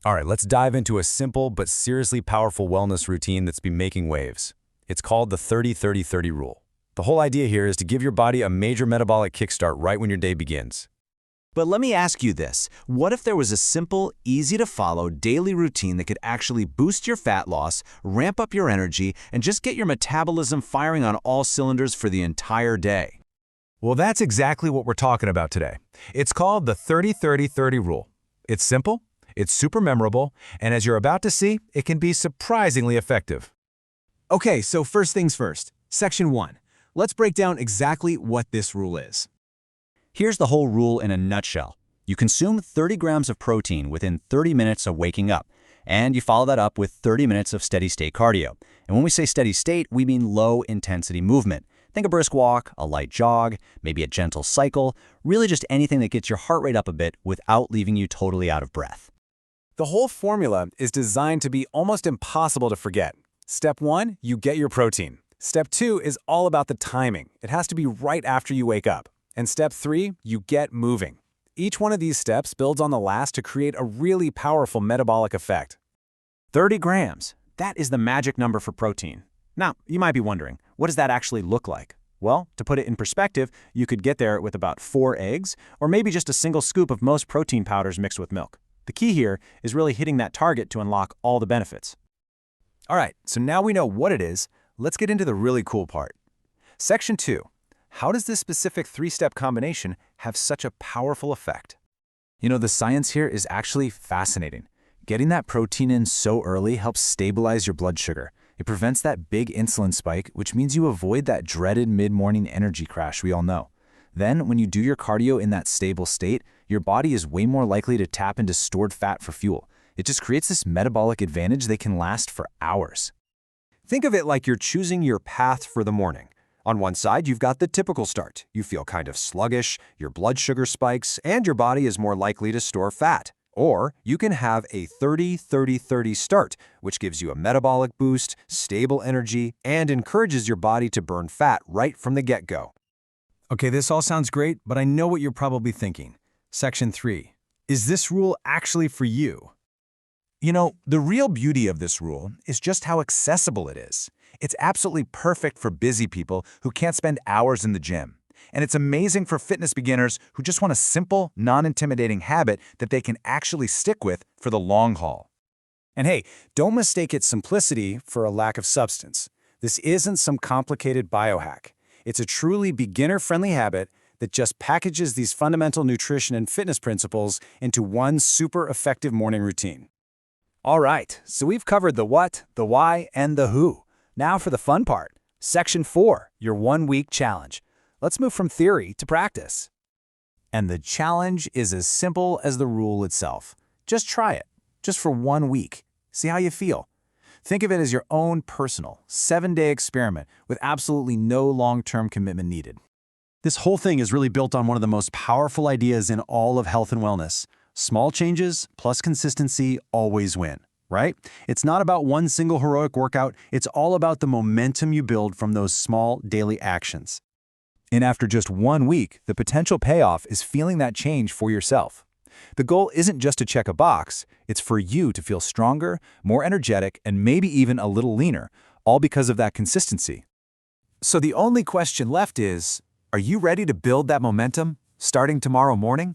All right, let's dive into a simple but seriously powerful wellness routine that's been making waves. It's called the 30-30-30 rule. The whole idea here is to give your body a major metabolic kickstart right when your day begins. But let me ask you this. What if there was a simple, easy-to-follow daily routine that could actually boost your fat loss, ramp up your energy, and just get your metabolism firing on all cylinders for the entire day? Well, that's exactly what we're talking about today. It's called the 30-30-30 rule. It's simple, it's super memorable, and as you're about to see, it can be surprisingly effective. Okay, so first things first. Section 1. Let's break down exactly what this rule is. Here's the whole rule in a nutshell. You consume 30 grams of protein within 30 minutes of waking up, and you follow that up with 30 minutes of steady-state cardio. And when we say steady state, we mean low-intensity movement. Think a brisk walk, a light jog, maybe a gentle cycle, really just anything that gets your heart rate up a bit without leaving you totally out of breath. The whole formula is designed to be almost impossible to forget. Step 1, you get your protein. Step 2 is all about the timing. It has to be right after you wake up. And step 3, you get moving. Each one of these steps builds on the last to create a really powerful metabolic effect. 30 grams. That is the magic number for protein. Now, you might be wondering, what does that actually look like? Well, to put it in perspective, you could get there with about 4 eggs, or maybe just a single scoop of most protein powders mixed with milk. The key here is really hitting that target to unlock all the benefits. All right, so now we know what it is, let's get into the really cool part. Section 2. How does this specific 3-step combination have such a powerful effect? You know, the science here is actually fascinating. Getting that protein in so early helps stabilize your blood sugar. It prevents that big insulin spike, which means you avoid that dreaded mid-morning energy crash we all know. Then, when you do your cardio in that stable state, your body is way more likely to tap into stored fat for fuel. It just creates this metabolic advantage that can last for hours. Think of it like you're choosing your path for the morning. On one side, you've got the typical start. You feel kind of sluggish, your blood sugar spikes, and your body is more likely to store fat. Or you can have a 30-30-30 start, which gives you a metabolic boost, stable energy, and encourages your body to burn fat right from the get-go. Okay, this all sounds great, but I know what you're probably thinking. Section 3. Is this rule actually for you? You know, the real beauty of this rule is just how accessible it is. It's absolutely perfect for busy people who can't spend hours in the gym. And it's amazing for fitness beginners who just want a simple, non-intimidating habit that they can actually stick with for the long haul. And hey, don't mistake its simplicity for a lack of substance. This isn't some complicated biohack. It's a truly beginner-friendly habit that just packages these fundamental nutrition and fitness principles into one super effective morning routine. All right, so we've covered the what, the why, and the who. Now for the fun part. Section 4, your 1-week challenge. Let's move from theory to practice. And the challenge is as simple as the rule itself. Just try it, just for 1 week. See how you feel. Think of it as your own personal, 7-day experiment with absolutely no long-term commitment needed. This whole thing is really built on one of the most powerful ideas in all of health and wellness. Small changes plus consistency always win, right? It's not about one single heroic workout. It's all about the momentum you build from those small daily actions. And after just 1 week, the potential payoff is feeling that change for yourself. The goal isn't just to check a box, it's for you to feel stronger, more energetic, and maybe even a little leaner, all because of that consistency. So the only question left is, are you ready to build that momentum starting tomorrow morning?